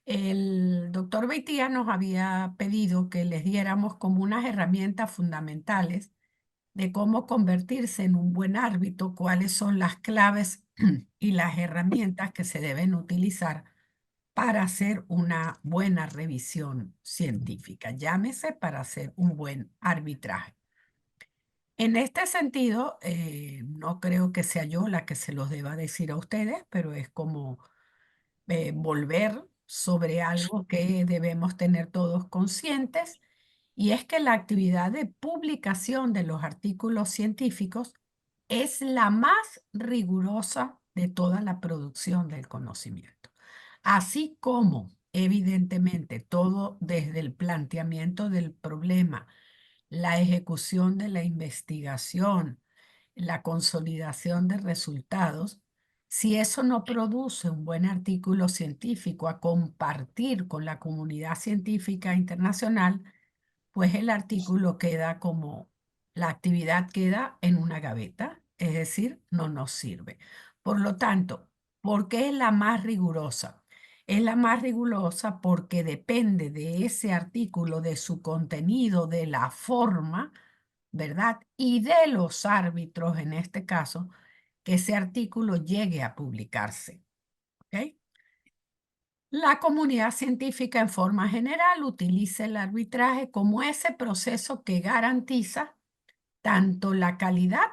El doctor Beitia nos había pedido que les diéramos como unas herramientas fundamentales de cómo convertirse en un buen árbitro, cuáles son las claves y las herramientas que se deben utilizar para hacer una buena revisión científica, llámese para hacer un buen arbitraje. En este sentido, no creo que sea yo la que se los deba decir a ustedes, pero es como volver sobre algo que debemos tener todos conscientes, y es que la actividad de publicación de los artículos científicos es la más rigurosa de toda la producción del conocimiento. Así como, evidentemente, todo desde el planteamiento del problema, la ejecución de la investigación, la consolidación de resultados, si eso no produce un buen artículo científico a compartir con la comunidad científica internacional, pues el artículo queda como, la actividad queda en una gaveta, es decir, no nos sirve. Por lo tanto, ¿por qué es la más rigurosa? Es la más rigurosa porque depende de ese artículo, de su contenido, de la forma, ¿verdad? Y de los árbitros, en este caso, que ese artículo llegue a publicarse. ¿Ok? La comunidad científica en forma general utiliza el arbitraje como ese proceso que garantiza tanto la calidad,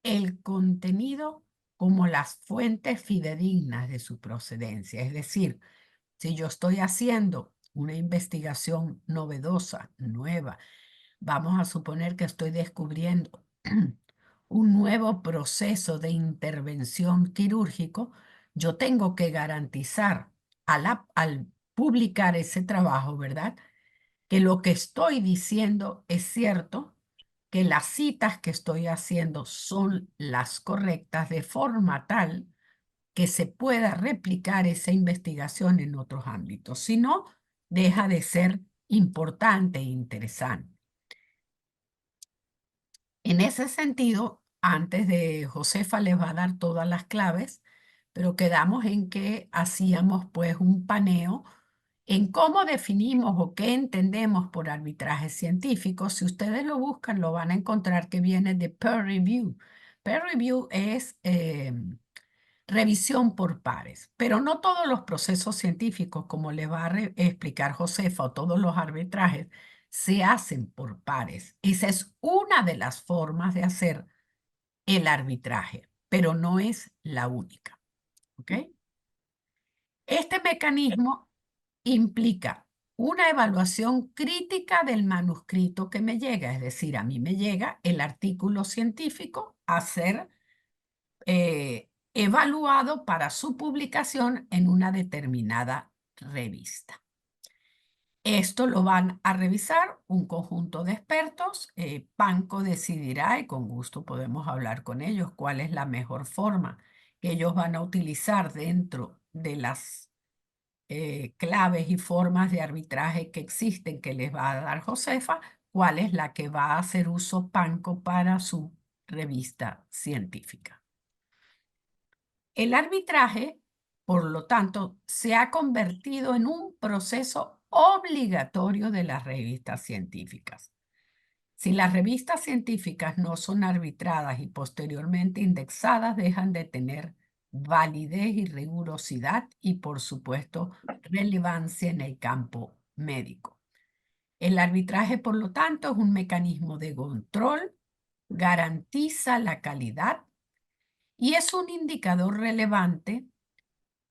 el contenido, como las fuentes fidedignas de su procedencia. Es decir, si yo estoy haciendo una investigación novedosa, nueva, vamos a suponer que estoy descubriendo un nuevo proceso de intervención quirúrgico, yo tengo que garantizar al publicar ese trabajo, ¿verdad? Que lo que estoy diciendo es cierto, que las citas que estoy haciendo son las correctas, de forma tal que se pueda replicar esa investigación en otros ámbitos. Si no, deja de ser importante e interesante. En ese sentido, antes de Josefa les va a dar todas las claves, pero quedamos en que hacíamos pues un paneo en cómo definimos o qué entendemos por arbitraje científico. Si ustedes lo buscan, lo van a encontrar que viene de peer review. Peer review es revisión por pares, pero no todos los procesos científicos, como le va a explicar Josefa, o todos los arbitrajes, se hacen por pares. Esa es una de las formas de hacer el arbitraje, pero no es la única. ¿Ok? Este mecanismo implica una evaluación crítica del manuscrito que me llega, es decir, a mí me llega el artículo científico a ser evaluado para su publicación en una determinada revista. Esto lo van a revisar un conjunto de expertos. Panco decidirá, y con gusto podemos hablar con ellos, cuál es la mejor forma que ellos van a utilizar dentro de las claves y formas de arbitraje que existen que les va a dar Josefa, cuál es la que va a hacer uso Panco para su revista científica. El arbitraje, por lo tanto, se ha convertido en un proceso obligatorio de las revistas científicas. Si las revistas científicas no son arbitradas y posteriormente indexadas, dejan de tener validez y rigurosidad y, por supuesto, relevancia en el campo médico. El arbitraje, por lo tanto, es un mecanismo de control, garantiza la calidad y es un indicador relevante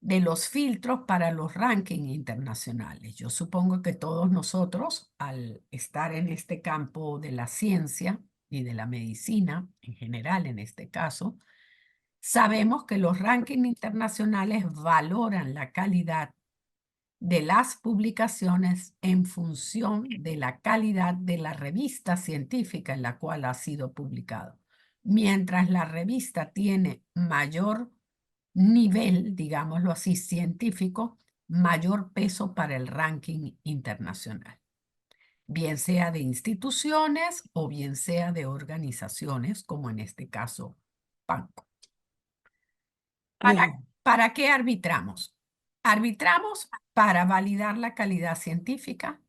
de los filtros para los rankings internacionales. Yo supongo que todos nosotros, al estar en este campo de la ciencia y de la medicina, en general en este caso, sabemos que los rankings internacionales valoran la calidad de las publicaciones en función de la calidad de la revista científica en la cual ha sido publicado. Mientras la revista tiene mayor nivel, digámoslo así, científico, mayor peso para el ranking internacional, bien sea de instituciones o bien sea de organizaciones, como en este caso, Panco. Bien, ¿Para qué arbitramos? Arbitramos para validar la calidad científica,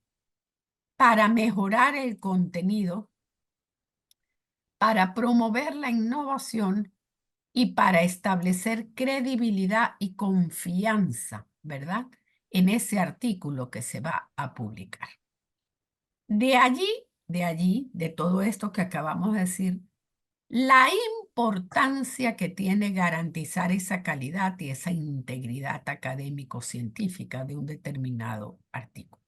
para mejorar el contenido, para promover la innovación y para establecer credibilidad y confianza, ¿verdad? En ese artículo que se va a publicar. De todo esto que acabamos de decir, la importancia que tiene garantizar esa calidad y esa integridad académico-científica de un determinado artículo.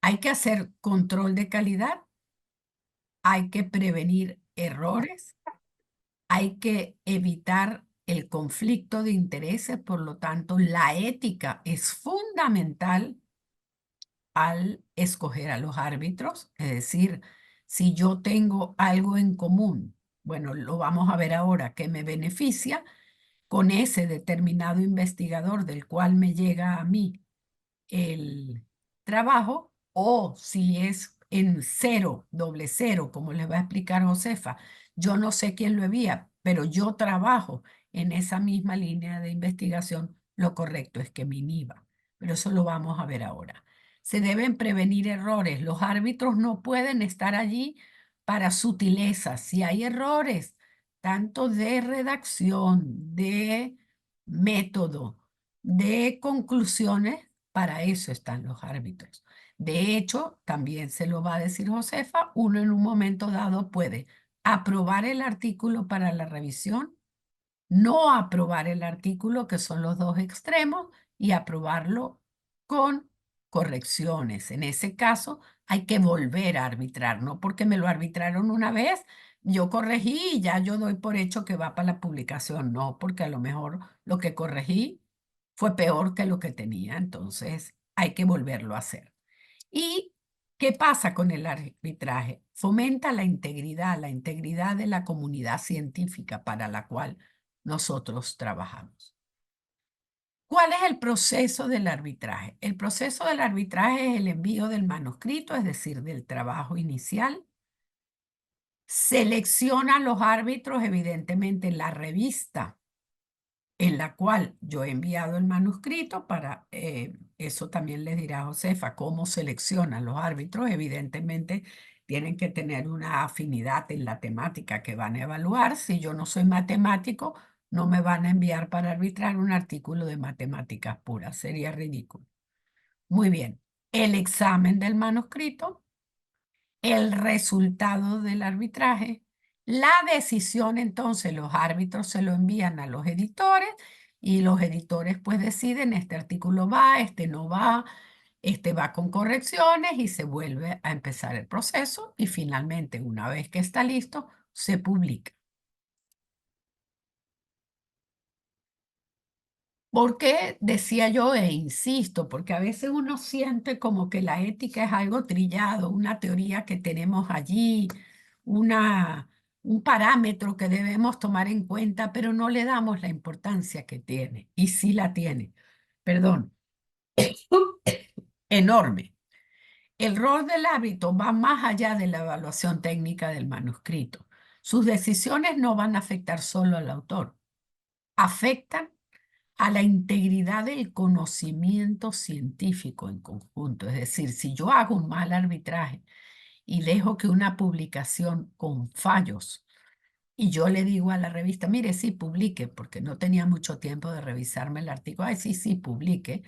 Hay que hacer control de calidad, hay que prevenir errores, hay que evitar el conflicto de intereses, por lo tanto, la ética es fundamental al escoger a los árbitros, es decir, si yo tengo algo en común, bueno, lo vamos a ver ahora, que me beneficia con ese determinado investigador del cual me llega a mí el trabajo, o si es en cero, doble cero, como les va a explicar Josefa, yo no sé quién lo envía, pero yo trabajo en esa misma línea de investigación, lo correcto es que me inhiba. Pero eso lo vamos a ver ahora. Se deben prevenir errores. Los árbitros no pueden estar allí para sutilezas. Si hay errores, tanto de redacción, de método, de conclusiones, para eso están los árbitros. De hecho, también se lo va a decir Josefa, uno en un momento dado puede aprobar el artículo para la revisión, no aprobar el artículo, que son los dos extremos, y aprobarlo con correcciones. En ese caso, hay que volver a arbitrar, no porque me lo arbitraron una vez, yo corregí y ya yo doy por hecho que va para la publicación, no, porque a lo mejor lo que corregí fue peor que lo que tenía, entonces hay que volverlo a hacer. ¿Y qué pasa con el arbitraje? Fomenta la integridad de la comunidad científica para la cual nosotros trabajamos. ¿Cuál es el proceso del arbitraje? El proceso del arbitraje es el envío del manuscrito, es decir, del trabajo inicial. Selecciona los árbitros, evidentemente, la revista en la cual yo he enviado el manuscrito para, eso también les dirá Josefa, cómo seleccionan los árbitros. Evidentemente tienen que tener una afinidad en la temática que van a evaluar. Si yo no soy matemático, no me van a enviar para arbitrar un artículo de matemáticas puras, sería ridículo. Muy bien, el examen del manuscrito, el resultado del arbitraje, la decisión. Entonces los árbitros se lo envían a los editores y los editores pues deciden, este artículo va, este no va, este va con correcciones, y se vuelve a empezar el proceso y finalmente, una vez que está listo, se publica. ¿Por qué decía yo e insisto? Porque a veces uno siente como que la ética es algo trillado, una teoría que tenemos allí, una, un parámetro que debemos tomar en cuenta, pero no le damos la importancia que tiene. Y sí la tiene. Perdón, enorme. El rol del árbitro va más allá de la evaluación técnica del manuscrito. Sus decisiones no van a afectar solo al autor, afectan a la integridad del conocimiento científico en conjunto. Es decir, si yo hago un mal arbitraje y dejo que una publicación con fallos, y yo le digo a la revista, mire, sí, publique, porque no tenía mucho tiempo de revisarme el artículo, ay, sí, sí, publique,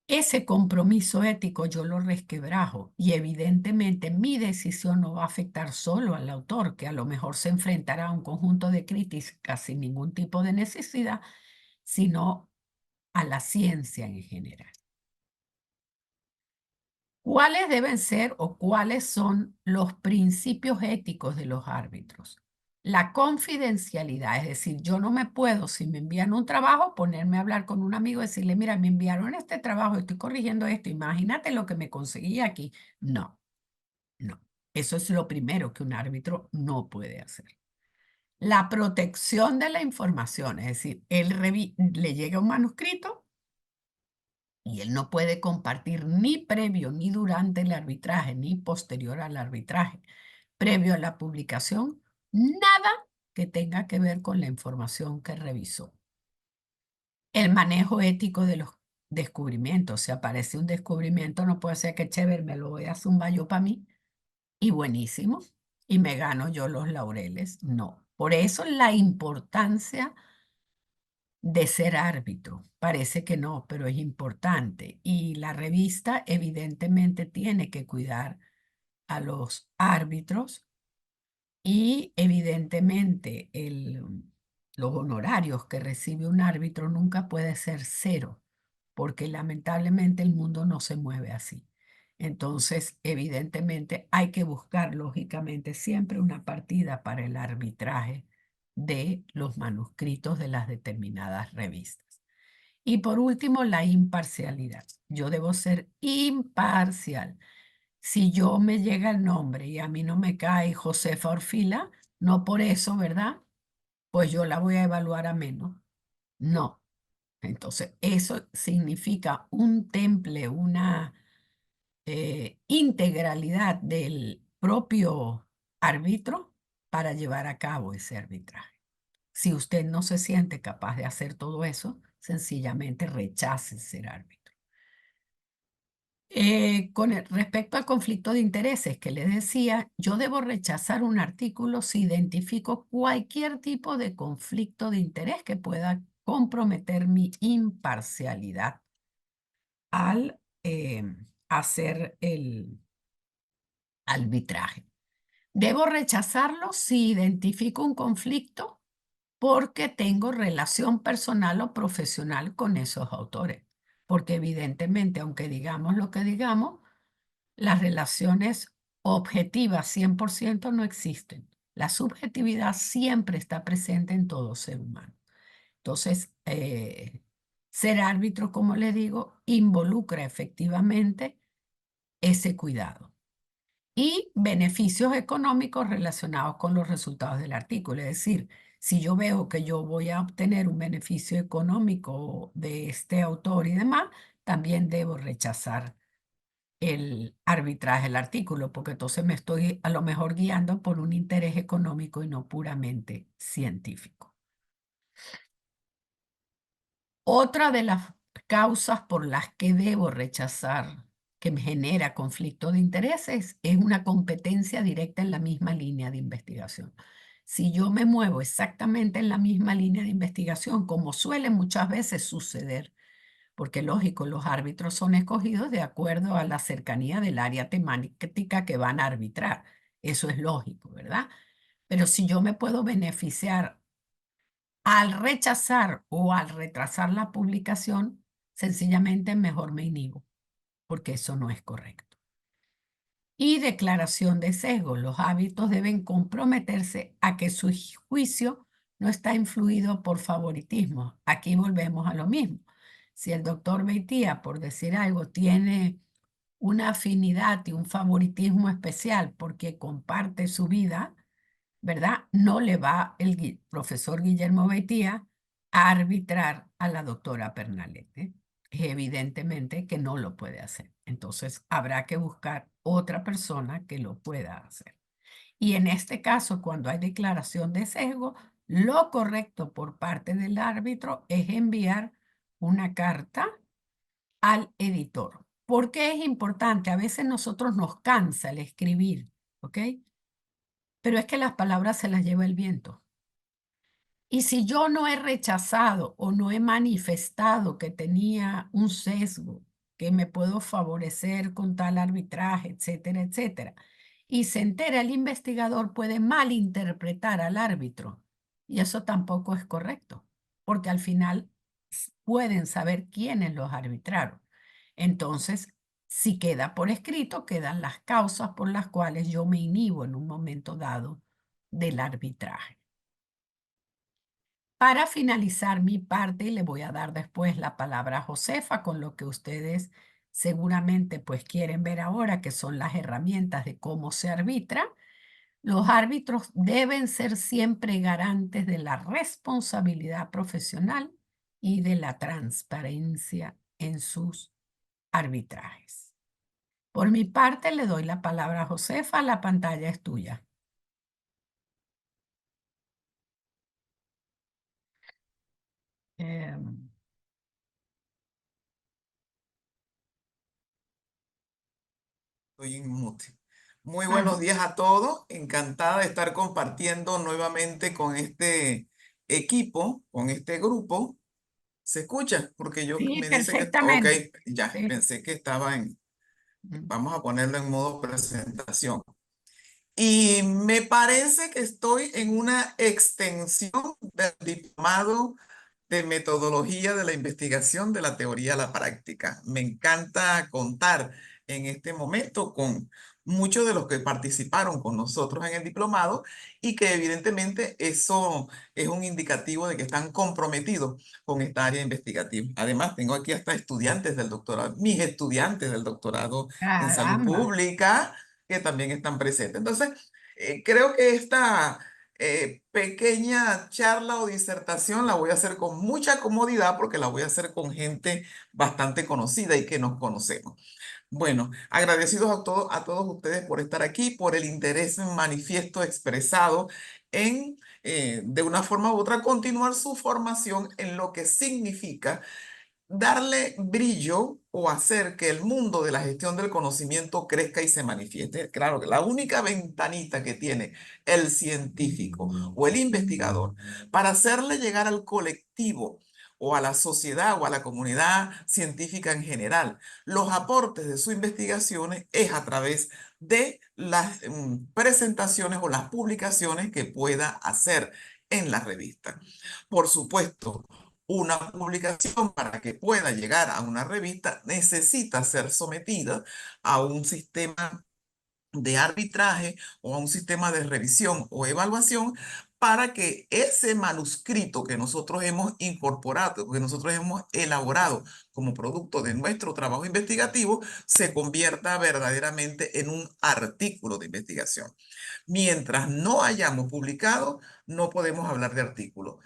ese compromiso ético yo lo resquebrajo, y evidentemente mi decisión no va a afectar solo al autor, que a lo mejor se enfrentará a un conjunto de críticas sin ningún tipo de necesidad, sino a la ciencia en general. ¿Cuáles deben ser o cuáles son los principios éticos de los árbitros? La confidencialidad, es decir, yo no me puedo, si me envían un trabajo, ponerme a hablar con un amigo y decirle, mira, me enviaron este trabajo, estoy corrigiendo esto, imagínate lo que me conseguí aquí. No, no. Eso es lo primero que un árbitro no puede hacer. La protección de la información, es decir, le llega un manuscrito y él no puede compartir ni previo, ni durante el arbitraje, ni posterior al arbitraje, previo a la publicación, nada que tenga que ver con la información que revisó. El manejo ético de los descubrimientos. Si aparece un descubrimiento, no puede ser que chévere, me lo voy a zumbar yo para mí y buenísimo, y me gano yo los laureles. No. Por eso la importancia de ser árbitro. Parece que no, pero es importante. Y la revista evidentemente tiene que cuidar a los árbitros y evidentemente los honorarios que recibe un árbitro nunca puede ser cero, porque lamentablemente el mundo no se mueve así. Entonces, evidentemente hay que buscar lógicamente siempre una partida para el arbitraje de los manuscritos de las determinadas revistas. Y por último, la imparcialidad. Yo debo ser imparcial. Si yo me llega el nombre y a mí no me cae Josefa Orfila, no por eso, ¿verdad? Pues yo la voy a evaluar a menos. No. Entonces, eso significa un temple, una integralidad del propio árbitro para llevar a cabo ese arbitraje. Si usted no se siente capaz de hacer todo eso, sencillamente rechace ser árbitro. Respecto al conflicto de intereses que le decía, yo debo rechazar un artículo si identifico cualquier tipo de conflicto de interés que pueda comprometer mi imparcialidad al hacer el arbitraje. Debo rechazarlo si identifico un conflicto porque tengo relación personal o profesional con esos autores. Porque evidentemente, aunque digamos lo que digamos, las relaciones objetivas 100% no existen. La subjetividad siempre está presente en todo ser humano. Entonces, ser árbitro, como le digo, involucra efectivamente ese cuidado y beneficios económicos relacionados con los resultados del artículo. Es decir, si yo veo que yo voy a obtener un beneficio económico de este autor y demás, también debo rechazar el arbitraje del artículo, porque entonces me estoy a lo mejor guiando por un interés económico y no puramente científico. Otra de las causas por las que debo rechazar, que me genera conflicto de intereses, es una competencia directa en la misma línea de investigación. Si yo me muevo exactamente en la misma línea de investigación, como suele muchas veces suceder, porque lógico, los árbitros son escogidos de acuerdo a la cercanía del área temática que van a arbitrar. Eso es lógico, ¿verdad? Pero si yo me puedo beneficiar al rechazar o al retrasar la publicación, sencillamente mejor me inhibo, porque eso no es correcto. Y declaración de sesgo. Los hábitos deben comprometerse a que su juicio no está influido por favoritismo. Aquí volvemos a lo mismo. Si el doctor Beitía, por decir algo, tiene una afinidad y un favoritismo especial porque comparte su vida, ¿verdad? No le va el profesor Guillermo Beitía a arbitrar a la doctora Pernalete. Evidentemente que no lo puede hacer. Entonces habrá que buscar otra persona que lo pueda hacer. Y en este caso, cuando hay declaración de sesgo, lo correcto por parte del árbitro es enviar una carta al editor. ¿Por qué es importante? A veces nosotros nos cansa el escribir, ¿ok? Pero es que las palabras se las lleva el viento. Y si yo no he rechazado o no he manifestado que tenía un sesgo que me puedo favorecer con tal arbitraje, etcétera, etcétera, y se entera el investigador, puede malinterpretar al árbitro. Y eso tampoco es correcto, porque al final pueden saber quiénes los arbitraron. Entonces, si queda por escrito, quedan las causas por las cuales yo me inhibo en un momento dado del arbitraje. Para finalizar mi parte, le voy a dar después la palabra a Josefa con lo que ustedes seguramente pues quieren ver ahora, que son las herramientas de cómo se arbitra. Los árbitros deben ser siempre garantes de la responsabilidad profesional y de la transparencia en sus arbitrajes. Por mi parte, le doy la palabra a Josefa. La pantalla es tuya. Em, Estoy en mute. Muy Ah, buenos días a todos. Encantada de estar compartiendo nuevamente con este equipo, con este grupo. ¿Se escucha? Porque yo sí, me dice que, ok, perfectamente. ya, Sí. pensé que estaba Mm. vamos a ponerlo en modo presentación. Y me parece que estoy en una extensión del diplomado de metodología de la investigación de la teoría a la práctica. Me encanta contar en este momento con muchos de los que participaron con nosotros en el diplomado y que evidentemente eso es un indicativo de que están comprometidos con esta área investigativa. Además, tengo aquí hasta estudiantes del doctorado, mis estudiantes del doctorado en salud Caramba. pública que también están presentes. Entonces, creo que esta pequeña charla o disertación la voy a hacer con mucha comodidad porque la voy a hacer con gente bastante conocida y que nos conocemos. Bueno, agradecidos a todos ustedes por estar aquí, por el interés manifiesto expresado en, de una forma u otra, continuar su formación en lo que significa darle brillo o hacer que el mundo de la gestión del conocimiento crezca y se manifieste. Claro que la única ventanita que tiene el científico o el investigador para hacerle llegar al colectivo o a la sociedad o a la comunidad científica en general los aportes de sus investigaciones es a través de las presentaciones o las publicaciones que pueda hacer en la revista. Por supuesto, una publicación para que pueda llegar a una revista necesita ser sometida a un sistema de arbitraje o a un sistema de revisión o evaluación para que ese manuscrito que nosotros hemos incorporado, que nosotros hemos elaborado como producto de nuestro trabajo investigativo, se convierta verdaderamente en un artículo de investigación. Mientras no hayamos publicado, no podemos hablar de artículo.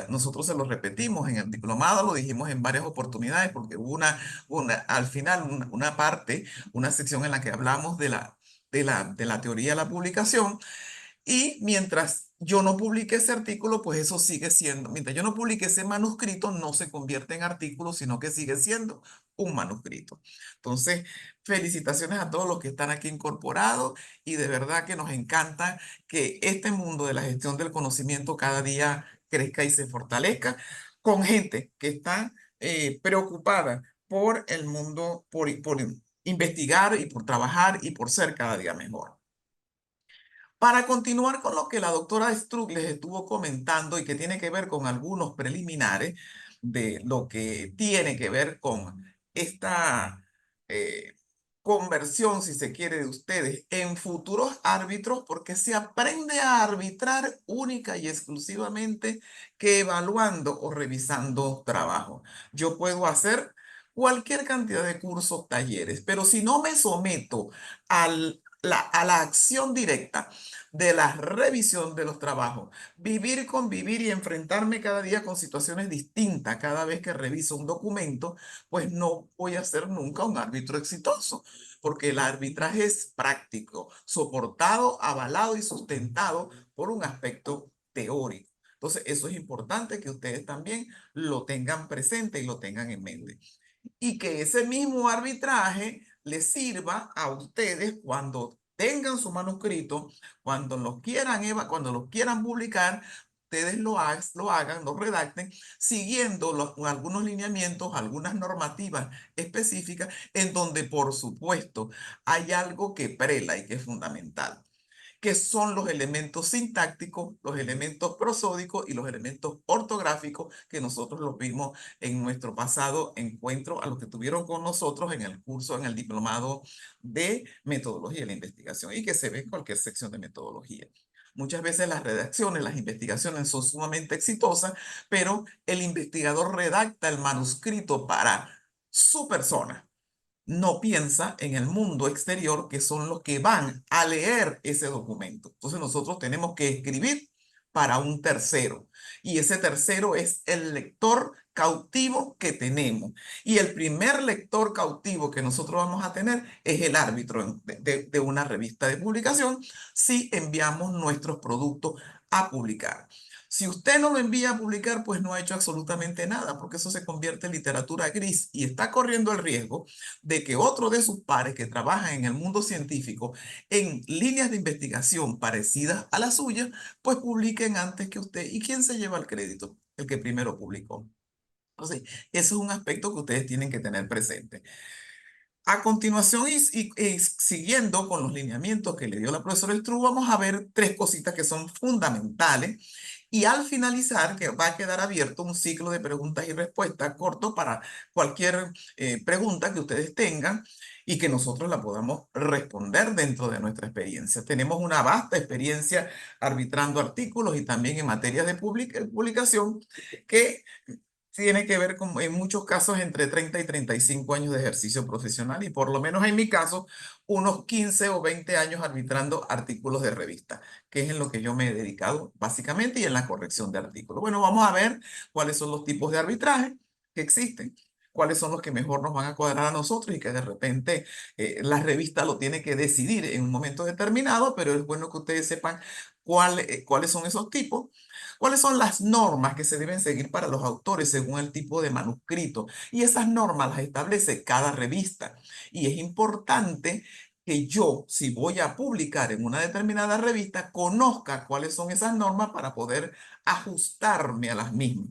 Nosotros se lo repetimos en el diplomado, lo dijimos en varias oportunidades, porque hubo al final una parte, una sección en la que hablamos de la teoría de la publicación y mientras yo no publique ese artículo, pues eso sigue siendo, mientras yo no publique ese manuscrito, no se convierte en artículo, sino que sigue siendo un manuscrito. Entonces, felicitaciones a todos los que están aquí incorporados y de verdad que nos encanta que este mundo de la gestión del conocimiento cada día crezca y se fortalezca con gente que está preocupada por el mundo, por investigar y por trabajar y por ser cada día mejor. Para continuar con lo que la doctora Strug les estuvo comentando y que tiene que ver con algunos preliminares de lo que tiene que ver con esta eh, conversión, si se quiere, de ustedes en futuros árbitros, porque se aprende a arbitrar única y exclusivamente que evaluando o revisando trabajo. Yo puedo hacer cualquier cantidad de cursos, talleres, pero si no me someto a la acción directa, de la revisión de los trabajos, vivir, convivir y enfrentarme cada día con situaciones distintas cada vez que reviso un documento, pues no voy a ser nunca un árbitro exitoso, porque el arbitraje es práctico, soportado, avalado y sustentado por un aspecto teórico. Entonces, eso es importante que ustedes también lo tengan presente y lo tengan en mente y que ese mismo arbitraje les sirva a ustedes cuando tengan su manuscrito, cuando los quieran publicar, ustedes lo hagan, lo redacten, siguiendo algunos lineamientos, algunas normativas específicas, en donde, por supuesto, hay algo que prela y que es fundamental que son los elementos sintácticos, los elementos prosódicos y los elementos ortográficos que nosotros los vimos en nuestro pasado encuentro a los que tuvieron con nosotros en el curso, en el diplomado de metodología de la investigación y que se ve en cualquier sección de metodología. Muchas veces las redacciones, las investigaciones son sumamente exitosas, pero el investigador redacta el manuscrito para su persona, no piensa en el mundo exterior, que son los que van a leer ese documento. Entonces nosotros tenemos que escribir para un tercero y ese tercero es el lector cautivo que tenemos. Y el primer lector cautivo que nosotros vamos a tener es el árbitro de una revista de publicación si enviamos nuestros productos a publicar. Si usted no lo envía a publicar, pues no ha hecho absolutamente nada, porque eso se convierte en literatura gris y está corriendo el riesgo de que otro de sus pares que trabaja en el mundo científico en líneas de investigación parecidas a la suya, pues publiquen antes que usted. ¿Y quién se lleva el crédito? El que primero publicó. Entonces, eso es un aspecto que ustedes tienen que tener presente. A continuación, y siguiendo con los lineamientos que le dio la profesora Stru, vamos a ver tres cositas que son fundamentales. Y al finalizar, que va a quedar abierto un ciclo de preguntas y respuestas corto para cualquier pregunta que ustedes tengan y que nosotros la podamos responder dentro de nuestra experiencia. Tenemos una vasta experiencia arbitrando artículos y también en materias de publicación que tiene que ver con, en muchos casos, entre 30 y 35 años de ejercicio profesional y por lo menos en mi caso, unos 15 o 20 años arbitrando artículos de revista, que es en lo que yo me he dedicado básicamente y en la corrección de artículos. Bueno, vamos a ver cuáles son los tipos de arbitraje que existen, cuáles son los que mejor nos van a cuadrar a nosotros y que de repente la revista lo tiene que decidir en un momento determinado, pero es bueno que ustedes sepan cuáles son esos tipos. ¿Cuáles son las normas que se deben seguir para los autores según el tipo de manuscrito? Y esas normas las establece cada revista. Y es importante que yo, si voy a publicar en una determinada revista, conozca cuáles son esas normas para poder ajustarme a las mismas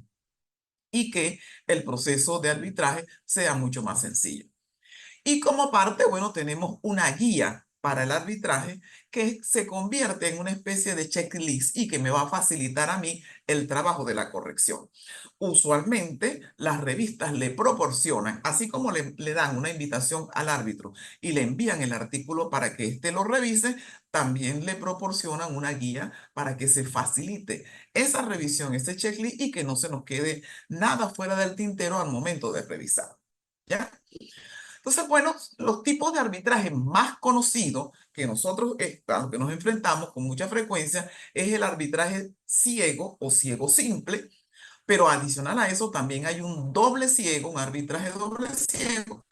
y que el proceso de arbitraje sea mucho más sencillo. Y como parte, bueno, tenemos una guía para el arbitraje que se convierte en una especie de checklist y que me va a facilitar a mí el trabajo de la corrección. Usualmente las revistas le proporcionan, así como le dan una invitación al árbitro y le envían el artículo para que éste lo revise, también le proporcionan una guía para que se facilite esa revisión, ese checklist y que no se nos quede nada fuera del tintero al momento de revisar. ¿Ya? Entonces, bueno, los tipos de arbitraje más conocidos que nosotros a los que nos enfrentamos con mucha frecuencia es el arbitraje ciego o ciego simple, pero adicional a eso también hay un doble ciego, un arbitraje doble ciego,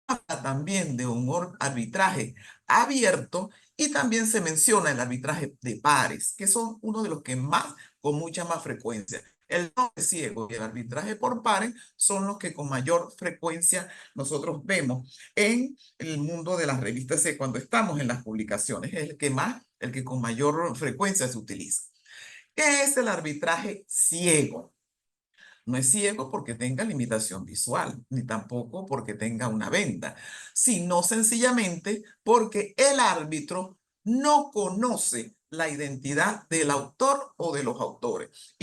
habla también de un arbitraje abierto y también se menciona el arbitraje de pares, que son uno de los que más, con mucha más frecuencia. El doble ciego y el arbitraje por pares son los que con mayor frecuencia nosotros vemos en el mundo de las revistas cuando estamos en las publicaciones. Es el que más, el que con mayor frecuencia se utiliza. ¿Qué es el arbitraje ciego? No es ciego porque tenga limitación visual, ni tampoco porque tenga una venda, sino sencillamente porque el árbitro no conoce la identidad del autor o de los autores.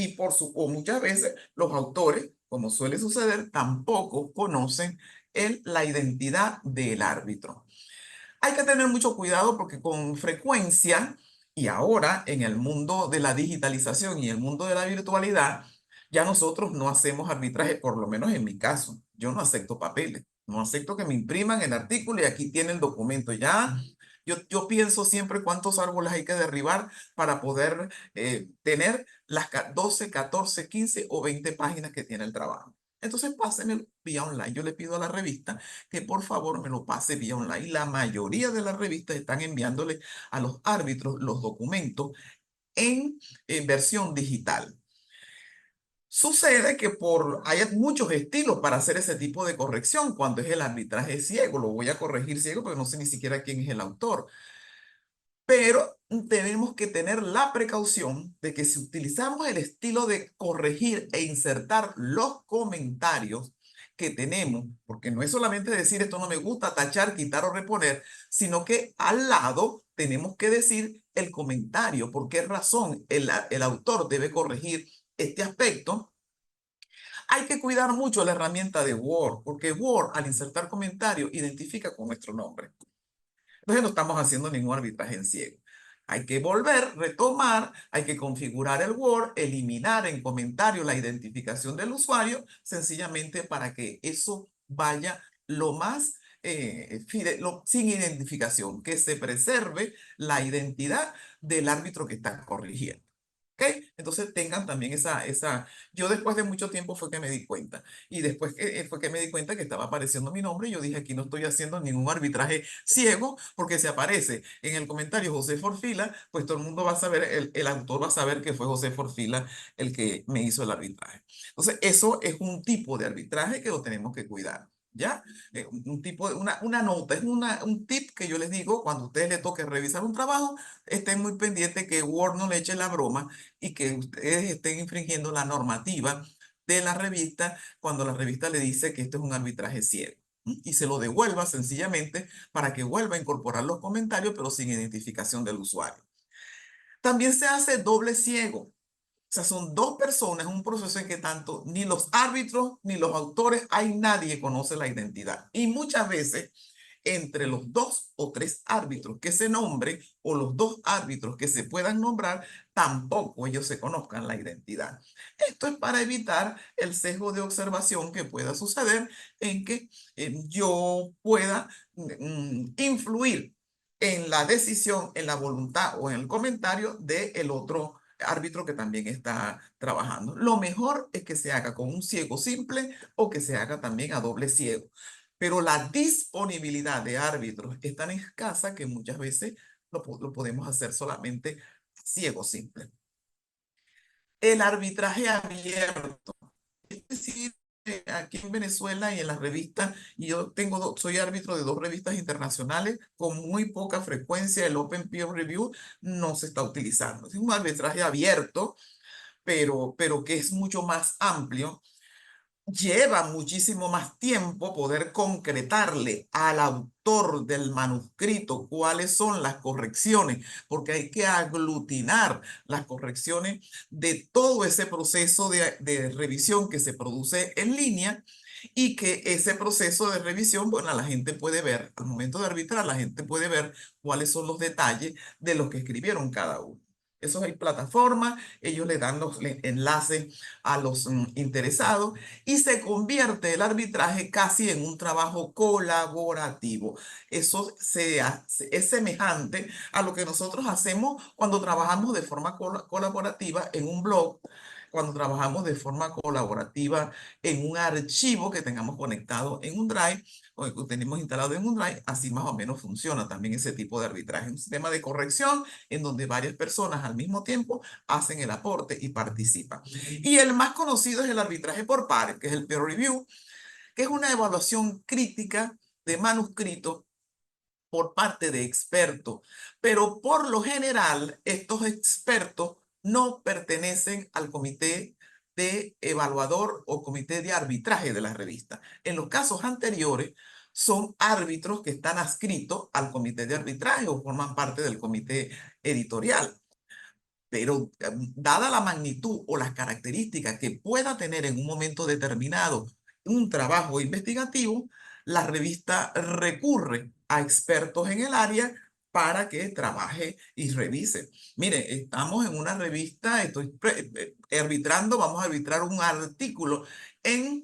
O muchas veces los autores, como suele suceder, tampoco conocen la identidad del árbitro. Hay que tener mucho cuidado porque con frecuencia, y ahora en el mundo de la digitalización y el mundo de la virtualidad, ya nosotros no hacemos arbitraje, por lo menos en mi caso. Yo no acepto papeles, no acepto que me impriman el artículo y aquí tiene el documento. Ya yo pienso siempre cuántos árboles hay que derribar para poder tener las 12, 14, 15 o 20 páginas que tiene el trabajo. Entonces pásenmelo vía online. Yo le pido a la revista que por favor me lo pase vía online. La mayoría de las revistas están enviándole a los árbitros los documentos en versión digital. Sucede que hay muchos estilos para hacer ese tipo de corrección cuando es el arbitraje ciego. Lo voy a corregir ciego porque no sé ni siquiera quién es el autor. Pero tenemos que tener la precaución de que si utilizamos el estilo de corregir e insertar los comentarios que tenemos, porque no es solamente decir esto no me gusta, tachar, quitar o reponer, sino que al lado tenemos que decir el comentario, por qué razón el autor debe corregir este aspecto. Hay que cuidar mucho la herramienta de Word, porque Word al insertar comentarios identifica con nuestro nombre. Entonces no estamos haciendo ningún arbitraje en ciego. Hay que volver, retomar, hay que configurar el Word, eliminar en comentario la identificación del usuario, sencillamente para que eso vaya lo más sin identificación, que se preserve la identidad del árbitro que está corrigiendo. ¿Ok? Entonces tengan también yo después de mucho tiempo fue que me di cuenta. Y después fue que me di cuenta que estaba apareciendo mi nombre y yo dije, aquí no estoy haciendo ningún arbitraje ciego, porque si aparece en el comentario José Forfila, pues todo el mundo va a saber, el autor va a saber que fue José Forfila el que me hizo el arbitraje. Entonces eso es un tipo de arbitraje que lo tenemos que cuidar. ¿Ya? Un tipo de, una nota, es un tip que yo les digo cuando a ustedes les toque revisar un trabajo, estén muy pendientes que Word no le eche la broma y que ustedes estén infringiendo la normativa de la revista cuando la revista le dice que esto es un arbitraje ciego. Y se lo devuelva sencillamente para que vuelva a incorporar los comentarios, pero sin identificación del usuario. También se hace doble ciego. O sea, son dos personas en un proceso en que tanto ni los árbitros ni los autores, hay nadie que conoce la identidad. Y muchas veces entre los dos o tres árbitros que se nombren o los dos árbitros que se puedan nombrar, tampoco ellos se conozcan la identidad. Esto es para evitar el sesgo de observación que pueda suceder en que yo pueda influir en la decisión, en la voluntad o en el comentario del otro árbitro que también está trabajando. Lo mejor es que se haga con un ciego simple o que se haga también a doble ciego. Pero la disponibilidad de árbitros es tan escasa que muchas veces lo podemos hacer solamente ciego simple. El arbitraje abierto. Es decir, aquí en Venezuela y en las revistas, y yo soy árbitro de dos revistas internacionales con muy poca frecuencia, el Open Peer Review no se está utilizando. Es un arbitraje abierto, pero que es mucho más amplio. Lleva muchísimo más tiempo poder concretarle al autor del manuscrito cuáles son las correcciones, porque hay que aglutinar las correcciones de todo ese proceso de revisión que se produce en línea y que ese proceso de revisión, bueno, la gente puede ver, al momento de arbitrar, la gente puede ver cuáles son los detalles de los que escribieron cada uno. Eso hay plataformas, ellos le dan los enlaces a los interesados y se convierte el arbitraje casi en un trabajo colaborativo. Eso es semejante a lo que nosotros hacemos cuando trabajamos de forma colaborativa en un blog, cuando trabajamos de forma colaborativa en un archivo que tengamos conectado en un Drive o que tenemos instalado en un Drive, así más o menos funciona también ese tipo de arbitraje. Un sistema de corrección en donde varias personas al mismo tiempo hacen el aporte y participan. Y el más conocido es el arbitraje por pares, que es el peer review, que es una evaluación crítica de manuscritos por parte de expertos. Pero por lo general, estos expertos no pertenecen al comité de evaluador o comité de arbitraje de la revista. En los casos anteriores, son árbitros que están adscritos al comité de arbitraje o forman parte del comité editorial. Pero dada la magnitud o las características que pueda tener en un momento determinado un trabajo investigativo, la revista recurre a expertos en el área para que trabaje y revise. Mire, estamos en una revista, estoy arbitrando, vamos a arbitrar un artículo en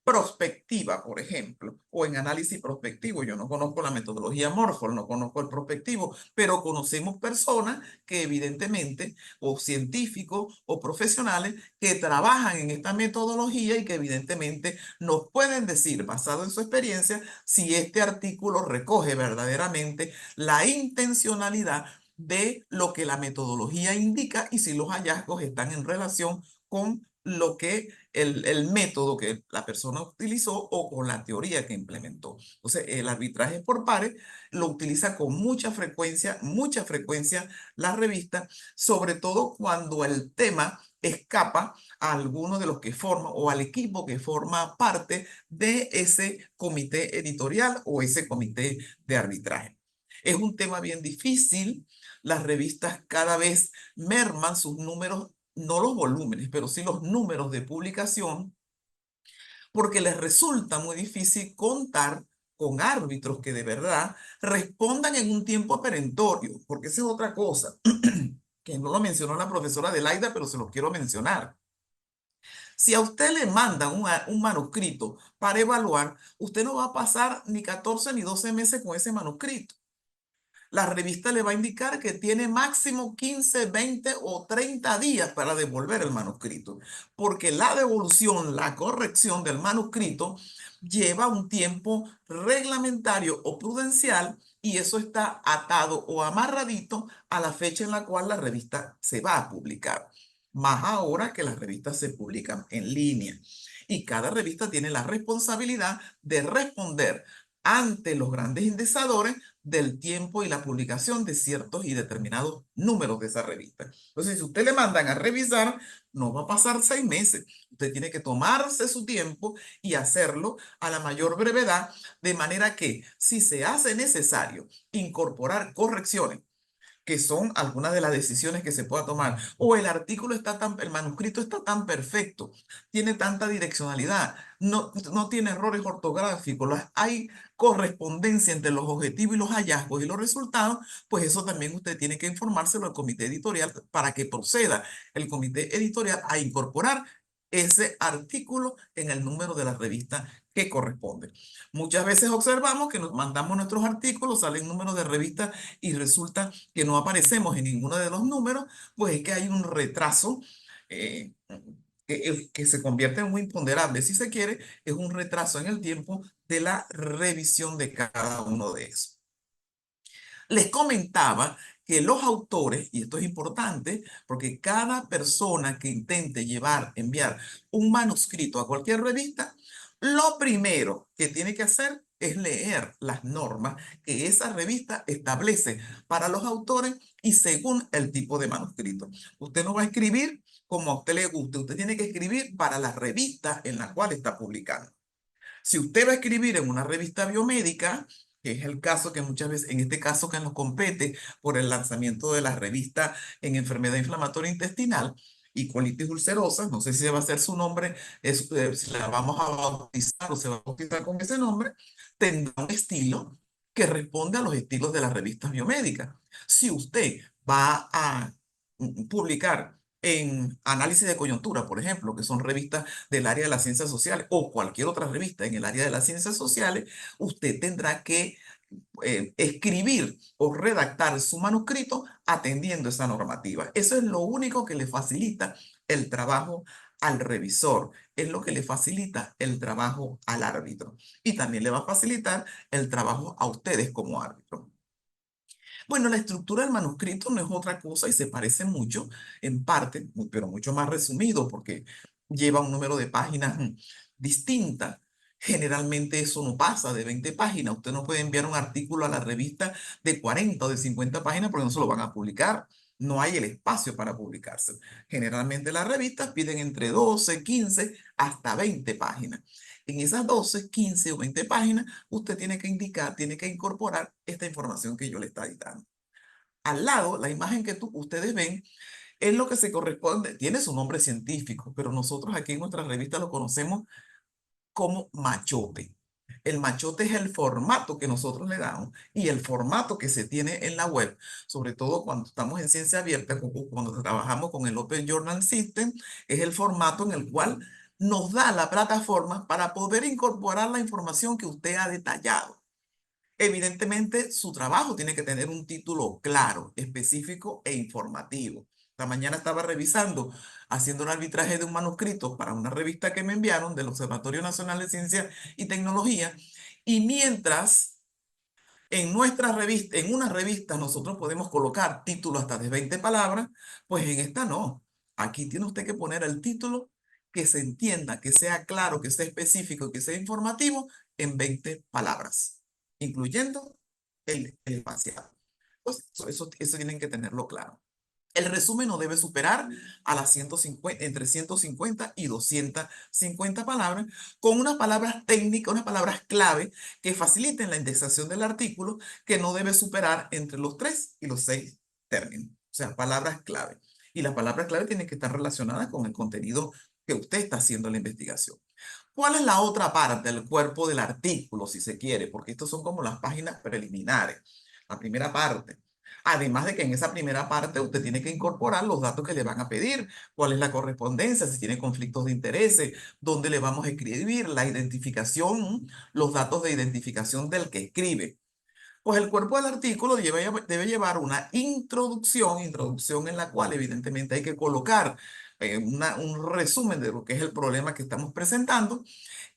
prospectiva, por ejemplo, o en análisis prospectivo. Yo no conozco la metodología Morphold, no conozco el prospectivo, pero conocemos personas que evidentemente o científicos o profesionales que trabajan en esta metodología y que evidentemente nos pueden decir, basado en su experiencia, si este artículo recoge verdaderamente la intencionalidad de lo que la metodología indica y si los hallazgos están en relación con lo que el método que la persona utilizó o con la teoría que implementó. Entonces, el arbitraje por pares lo utiliza con mucha frecuencia la revista, sobre todo cuando el tema escapa a alguno de los que forma o al equipo que forma parte de ese comité editorial o ese comité de arbitraje. Es un tema bien difícil. Las revistas cada vez merman sus números, no los volúmenes, pero sí los números de publicación, porque les resulta muy difícil contar con árbitros que de verdad respondan en un tiempo perentorio, porque esa es otra cosa que no lo mencionó la profesora Delaida, pero se lo quiero mencionar. Si a usted le mandan un manuscrito para evaluar, usted no va a pasar ni 14 ni 12 meses con ese manuscrito. la revista le va a indicar que tiene máximo 15, 20 o 30 días para devolver el manuscrito, porque la devolución, la corrección del manuscrito lleva un tiempo reglamentario o prudencial y eso está atado o amarradito a la fecha en la cual la revista se va a publicar. Más ahora que las revistas se publican en línea y cada revista tiene la responsabilidad de responder ante los grandes indexadores del tiempo y la publicación de ciertos y determinados números de esa revista. Entonces, si usted le mandan a revisar, no va a pasar 6 meses. Usted tiene que tomarse su tiempo y hacerlo a la mayor brevedad, de manera que si se hace necesario incorporar correcciones, que son algunas de las decisiones que se pueda tomar. O el manuscrito está tan perfecto, tiene tanta direccionalidad, no tiene errores ortográficos, hay correspondencia entre los objetivos y los hallazgos y los resultados, pues eso también usted tiene que informárselo al comité editorial para que proceda el comité editorial a incorporar ese artículo en el número de la revista que corresponde. Muchas veces observamos que nos mandamos nuestros artículos, salen números de revista y resulta que no aparecemos en ninguno de los números, pues es que hay un retraso eh, que se convierte en muy imponderable, si se quiere, es un retraso en el tiempo de la revisión de cada uno de esos. Les comentaba que los autores, y esto es importante, porque cada persona que intente enviar un manuscrito a cualquier revista, lo primero que tiene que hacer es leer las normas que esa revista establece para los autores y según el tipo de manuscrito. Usted no va a escribir como a usted le guste, usted tiene que escribir para la revista en la cual está publicando. Si usted va a escribir en una revista biomédica, que es el caso que muchas veces, en este caso que nos compete por el lanzamiento de la revista en enfermedad inflamatoria intestinal y colitis ulcerosa, no sé si va a ser su nombre, si la vamos a bautizar o se va a bautizar con ese nombre, tendrá un estilo que responde a los estilos de las revistas biomédicas. Si usted va a publicar en análisis de coyuntura, por ejemplo, que son revistas del área de las ciencias sociales o cualquier otra revista en el área de las ciencias sociales, usted tendrá que escribir o redactar su manuscrito atendiendo esa normativa. Eso es lo único que le facilita el trabajo al revisor, es lo que le facilita el trabajo al árbitro y también le va a facilitar el trabajo a ustedes como árbitro. Bueno, la estructura del manuscrito no es otra cosa y se parece mucho, en parte, pero mucho más resumido porque lleva un número de páginas distinta. Generalmente eso no pasa de 20 páginas. Usted no puede enviar un artículo a la revista de 40 o de 50 páginas porque no se lo van a publicar. No hay el espacio para publicarse. Generalmente las revistas piden entre 12, 15 hasta 20 páginas. En esas 12, 15 o 20 páginas, usted tiene que indicar, tiene que incorporar esta información que yo le estoy dando. Al lado, la imagen que ustedes ven es lo que se corresponde, tiene su nombre científico, pero nosotros aquí en nuestra revista lo conocemos como machote. El machote es el formato que nosotros le damos y el formato que se tiene en la web, sobre todo cuando estamos en ciencia abierta, cuando trabajamos con el Open Journal System, es el formato en el cual nos da la plataforma para poder incorporar la información que usted ha detallado. Evidentemente, su trabajo tiene que tener un título claro, específico e informativo. Esta mañana estaba revisando, haciendo un arbitraje de un manuscrito para una revista que me enviaron del Observatorio Nacional de Ciencia y Tecnología, y mientras en nuestra revista, en una revista nosotros podemos colocar títulos hasta de 20 palabras, pues en esta no. Aquí tiene usted que poner el título que se entienda, que sea claro, que sea específico, que sea informativo en 20 palabras, incluyendo el espaciado. Pues eso tienen que tenerlo claro. El resumen no debe superar a las 150, entre 150 y 250 palabras, con unas palabras técnicas, unas palabras clave que faciliten la indexación del artículo, que no debe superar entre los 3 y los 6 términos. O sea, palabras clave. Y las palabras clave tienen que estar relacionadas con el contenido que usted está haciendo en la investigación. ¿Cuál es la otra parte, el cuerpo del artículo, si se quiere? Porque estos son como las páginas preliminares. La primera parte. Además de que en esa primera parte usted tiene que incorporar los datos que le van a pedir, cuál es la correspondencia, si tiene conflictos de intereses, dónde le vamos a escribir, la identificación, los datos de identificación del que escribe. Pues el cuerpo del artículo debe llevar una introducción en la cual evidentemente hay que colocar un resumen de lo que es el problema que estamos presentando,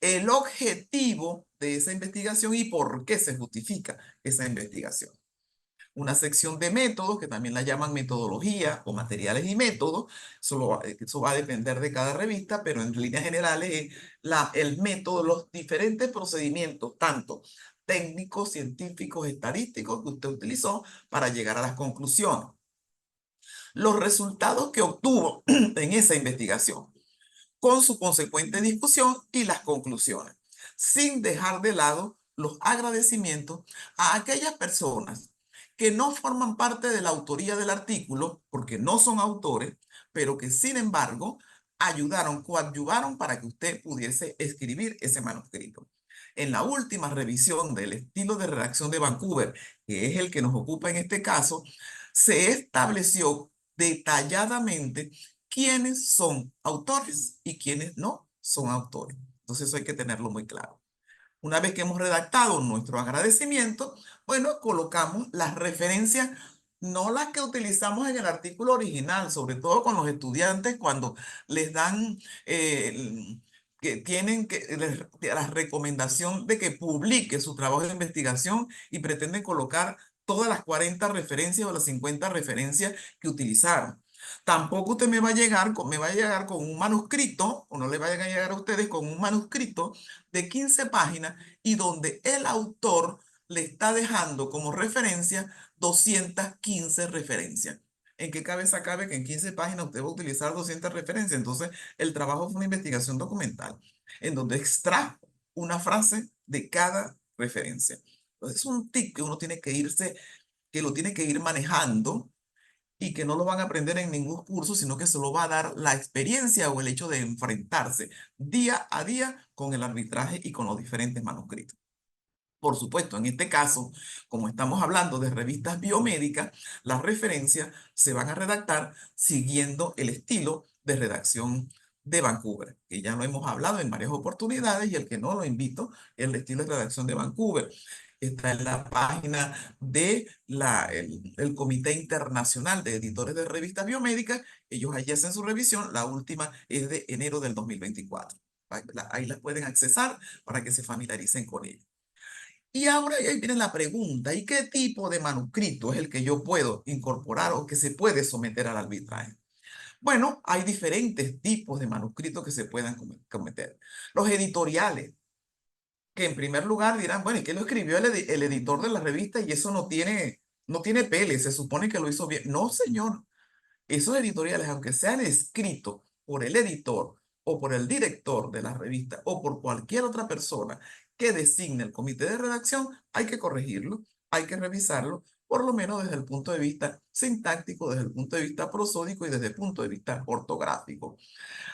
el objetivo de esa investigación y por qué se justifica esa investigación. Una sección de métodos, que también la llaman metodología o materiales y métodos. Eso va a depender de cada revista, pero en líneas generales es el método, los diferentes procedimientos, tanto técnicos, científicos, estadísticos que usted utilizó para llegar a las conclusiones. Los resultados que obtuvo en esa investigación con su consecuente discusión y las conclusiones, sin dejar de lado los agradecimientos a aquellas personas que no forman parte de la autoría del artículo, porque no son autores, pero que sin embargo ayudaron, coadyuvaron para que usted pudiese escribir ese manuscrito. En la última revisión del estilo de redacción de Vancouver, que es el que nos ocupa en este caso, se estableció detalladamente quiénes son autores y quiénes no son autores. Entonces eso hay que tenerlo muy claro. Una vez que hemos redactado nuestro agradecimiento, bueno, colocamos las referencias, no las que utilizamos en el artículo original, sobre todo con los estudiantes cuando les dan, que tienen la recomendación de que publique su trabajo de investigación y pretenden colocar todas las 40 referencias o las 50 referencias que utilizaron. Tampoco usted me va a llegar con un manuscrito, o no le vayan a llegar a ustedes con un manuscrito de 15 páginas y donde el autor le está dejando como referencia 215 referencias. ¿En qué cabeza cabe que en 15 páginas usted va a utilizar 200 referencias? Entonces, el trabajo fue una investigación documental en donde extrajo una frase de cada referencia. Entonces, es un tic que uno tiene que irse, que lo tiene que ir manejando y que no lo van a aprender en ningún curso, sino que se lo va a dar la experiencia o el hecho de enfrentarse día a día con el arbitraje y con los diferentes manuscritos. Por supuesto, en este caso, como estamos hablando de revistas biomédicas, las referencias se van a redactar siguiendo el estilo de redacción de Vancouver, que ya lo hemos hablado en varias oportunidades y el que no lo invito, el estilo de redacción de Vancouver. Está en la página de el Comité Internacional de Editores de Revistas Biomédicas. Ellos allí hacen su revisión. La última es de enero del 2024. Ahí las pueden accesar para que se familiaricen con ella. Y ahora ahí viene la pregunta, ¿y qué tipo de manuscrito es el que yo puedo incorporar o que se puede someter al arbitraje? Bueno, hay diferentes tipos de manuscritos que se puedan cometer. Los editoriales, que en primer lugar dirán, bueno, ¿y qué lo escribió el editor de la revista y eso no tiene pele, se supone que lo hizo bien? No, señor. Esos editoriales, aunque sean escritos por el editor o por el director de la revista o por cualquier otra persona que designe el comité de redacción, hay que corregirlo, hay que revisarlo, por lo menos desde el punto de vista sintáctico, desde el punto de vista prosódico y desde el punto de vista ortográfico.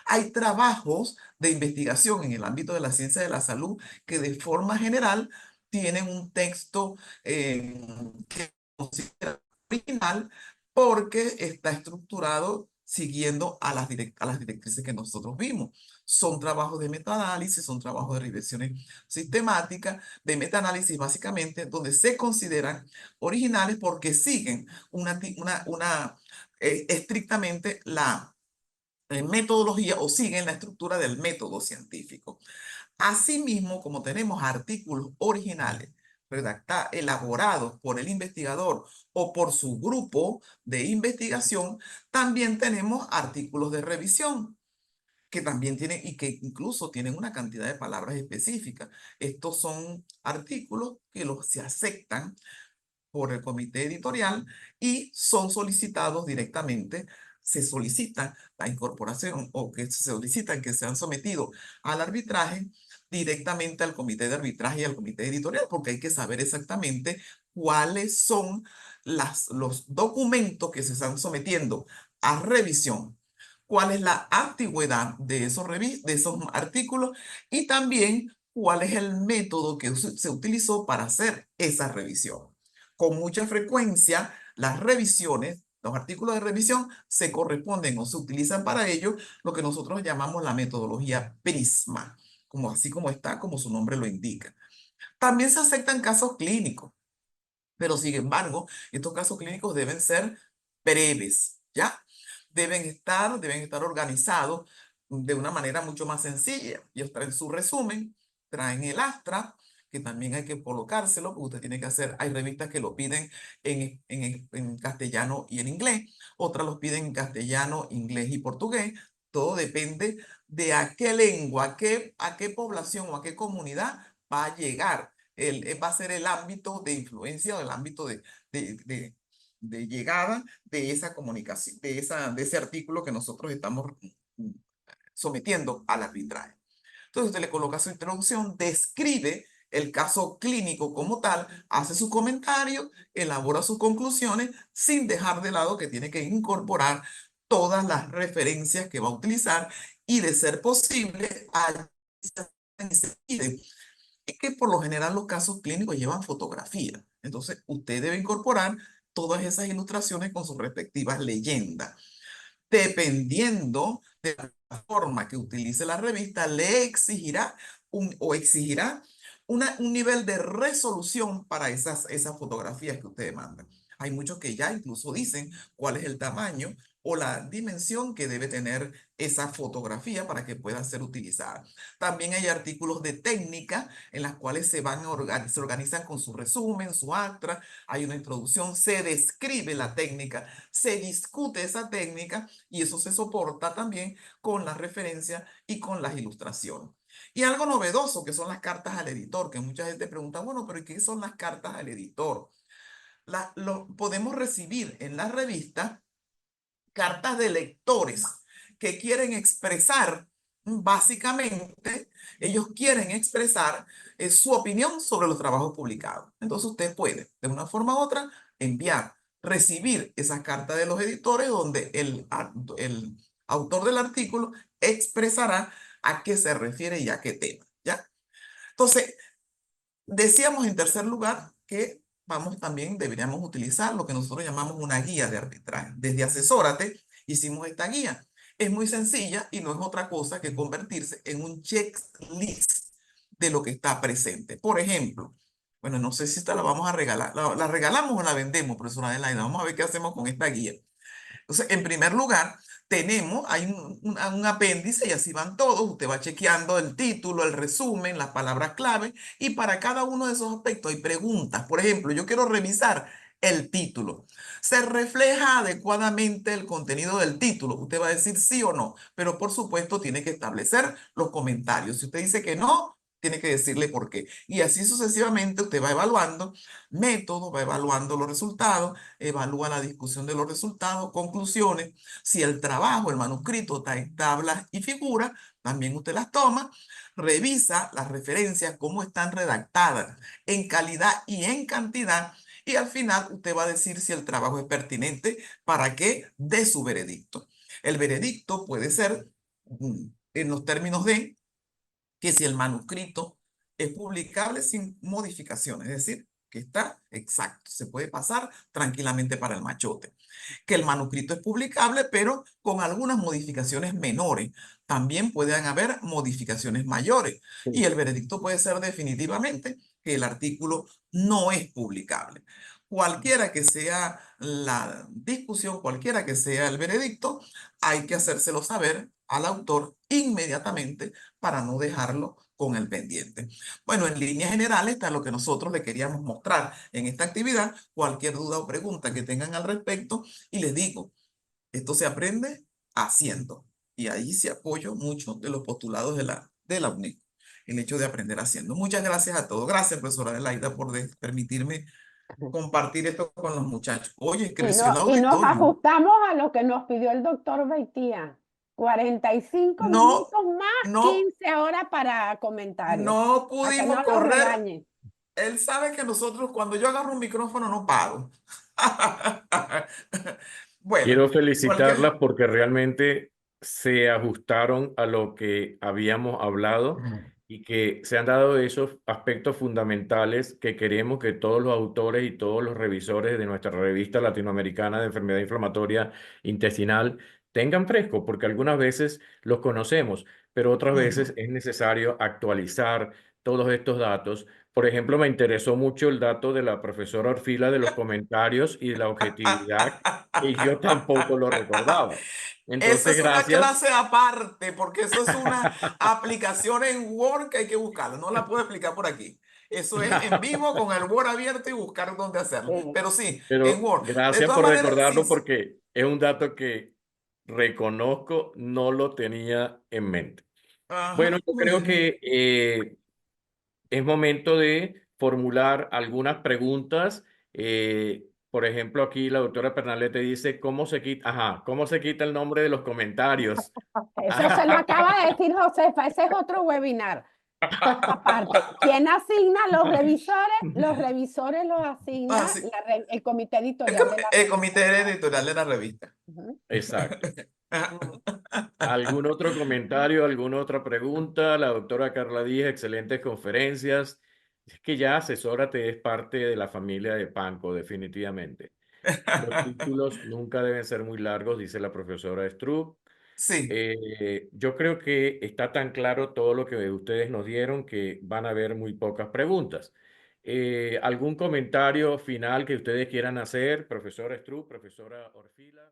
Hay trabajos de investigación en el ámbito de la ciencia de la salud que de forma general tienen un texto que considera original porque está estructurado siguiendo a las directrices que nosotros vimos. Son trabajos de metaanálisis, son trabajos de revisiones sistemáticas, de metaanálisis básicamente, donde se consideran originales porque siguen estrictamente la metodología o siguen la estructura del método científico. Asimismo, como tenemos artículos originales elaborados por el investigador o por su grupo de investigación, también tenemos artículos de revisión que también tienen y que incluso tienen una cantidad de palabras específicas. Estos son artículos que se aceptan por el comité editorial y son solicitados directamente, se solicita la incorporación o que se solicitan que sean sometidos al arbitraje directamente al comité de arbitraje y al comité editorial, porque hay que saber exactamente cuáles son los documentos que se están sometiendo a revisión, cuál es la antigüedad de esos artículos y también cuál es el método que se utilizó para hacer esa revisión. Con mucha frecuencia, las revisiones, los artículos de revisión se corresponden o se utilizan para ello lo que nosotros llamamos la metodología PRISMA, así como está, como su nombre lo indica. También se aceptan casos clínicos. Pero sin embargo, estos casos clínicos deben ser breves, ¿ya? Deben estar organizados de una manera mucho más sencilla. Ellos traen su resumen, traen el astra, que también hay que colocárselo, porque usted tiene que hacer, hay revistas que lo piden en castellano y en inglés, otras los piden en castellano, inglés y portugués. Todo depende de a qué lengua, a qué población o a qué comunidad va a llegar va a ser el ámbito de influencia o el ámbito de, de- de llegada de esa comunicación, de ese artículo que nosotros estamos sometiendo al arbitraje. Entonces usted le coloca su introducción, describe el caso clínico como tal, hace su comentario, elabora sus conclusiones, sin dejar de lado que tiene que incorporar todas las referencias que va a utilizar y de ser posible, es que por lo general los casos clínicos llevan fotografía. Entonces, usted debe incorporar todas esas ilustraciones con sus respectivas leyendas. Dependiendo de la forma que utilice la revista, le exigirá exigirá un nivel de resolución para esas fotografías que usted demanda. Hay muchos que ya incluso dicen cuál es el tamaño o la dimensión que debe tener esa fotografía para que pueda ser utilizada. También hay artículos de técnica en las cuales se organizan con su resumen, su acta, hay una introducción, se describe la técnica, se discute esa técnica y eso se soporta también con la referencia y con las ilustraciones. Y algo novedoso que son las cartas al editor, que mucha gente pregunta, bueno, pero ¿qué son las cartas al editor? Lo podemos recibir en la revista cartas de lectores que quieren expresar, básicamente, ellos quieren expresar su opinión sobre los trabajos publicados. Entonces usted puede, de una forma u otra, enviar, recibir esa carta de los editores donde el autor del artículo expresará a qué se refiere y a qué tema, ¿ya? Entonces, decíamos en tercer lugar que deberíamos utilizar lo que nosotros llamamos una guía de arbitraje. Desde Asesórate hicimos esta guía. Es muy sencilla y no es otra cosa que convertirse en un checklist de lo que está presente. Por ejemplo, bueno, no sé si esta la vamos a regalar. La regalamos o la vendemos, profesora Adelaida. Vamos a ver qué hacemos con esta guía. Entonces, en primer lugar, hay un apéndice y así van todos. Usted va chequeando el título, el resumen, las palabras clave y para cada uno de esos aspectos hay preguntas. Por ejemplo, yo quiero revisar el título. ¿Se refleja adecuadamente el contenido del título? Usted va a decir sí o no, pero por supuesto tiene que establecer los comentarios. Si usted dice que no, tiene que decirle por qué. Y así sucesivamente usted va evaluando método, va evaluando los resultados, evalúa la discusión de los resultados, conclusiones. Si el trabajo, el manuscrito trae tablas y figuras, también usted las toma, revisa las referencias, cómo están redactadas en calidad y en cantidad. Y al final usted va a decir si el trabajo es pertinente para que dé su veredicto. El veredicto puede ser en los términos de que si el manuscrito es publicable sin modificaciones, es decir, que está exacto, se puede pasar tranquilamente para el machote. Que el manuscrito es publicable, pero con algunas modificaciones menores. También pueden haber modificaciones mayores. Y Sí. el veredicto puede ser definitivamente que el artículo no es publicable. Cualquiera que sea la discusión, cualquiera que sea el veredicto, hay que hacérselo saber al autor inmediatamente para no dejarlo con el pendiente. Bueno, en líneas generales está lo que nosotros le queríamos mostrar en esta actividad. Cualquier duda o pregunta que tengan al respecto, y les digo, esto se aprende haciendo. Y ahí se apoyo mucho de los postulados de la UNESCO, el hecho de aprender haciendo. Muchas gracias a todos. Gracias, profesora Adelaida, por permitirme compartir esto con los muchachos. Oye, Y, creció el no, y nos auditorio. ajustamos a lo que nos pidió el doctor Beitía. 45 No, minutos más no, 15 horas para comentarios. no A que pudimos no los correr. regañen. Él sabe que nosotros, cuando yo agarro un micrófono, no paro. Bueno, Quiero cualquier... felicitarlas porque realmente se ajustaron a lo que habíamos hablado y que se han dado esos aspectos fundamentales que queremos que todos los autores y todos los revisores de nuestra revista latinoamericana de enfermedad inflamatoria intestinal tengan fresco, porque algunas veces los conocemos, pero otras Ujú. veces es necesario actualizar todos estos datos Por ejemplo, me interesó mucho el dato de la profesora Orfila de los comentarios y de la objetividad, que yo tampoco lo recordaba. Esa Entonces, es una gracias. clase aparte, porque eso es una aplicación en Word que hay que buscarla. No la puedo explicar por aquí. Eso es en vivo con el Word abierto y buscar dónde hacerlo. Pero sí, en Pero Word. De gracias todas por maneras, sí. recordarlo porque es un dato que reconozco, no lo tenía en mente. Bueno, Ajá, yo muy creo bien. que es momento de formular algunas preguntas. Por ejemplo, aquí la doctora Pernalete dice, ¿cómo se quita? Ajá, ¿cómo se quita el nombre de los comentarios? Eso se lo acaba de decir Josefa, ese es otro webinar. Aparte, ¿quién asigna los revisores? Los revisores los Ah, asigna sí. el comité El, editorial de la el revista. comité editorial de la revista. Ujú. Exacto. Ujú. ¿Algún otro comentario, alguna otra pregunta? La doctora Carla Díaz, excelentes conferencias. Es que ya asesórate es parte de la familia de Panco, definitivamente. Los títulos nunca deben ser muy largos, dice la profesora Struck. Sí. Yo creo que está tan claro todo lo que ustedes nos dieron que van a haber muy pocas preguntas. ¿Algún comentario final que ustedes quieran hacer, profesora Struck, profesora Orfila?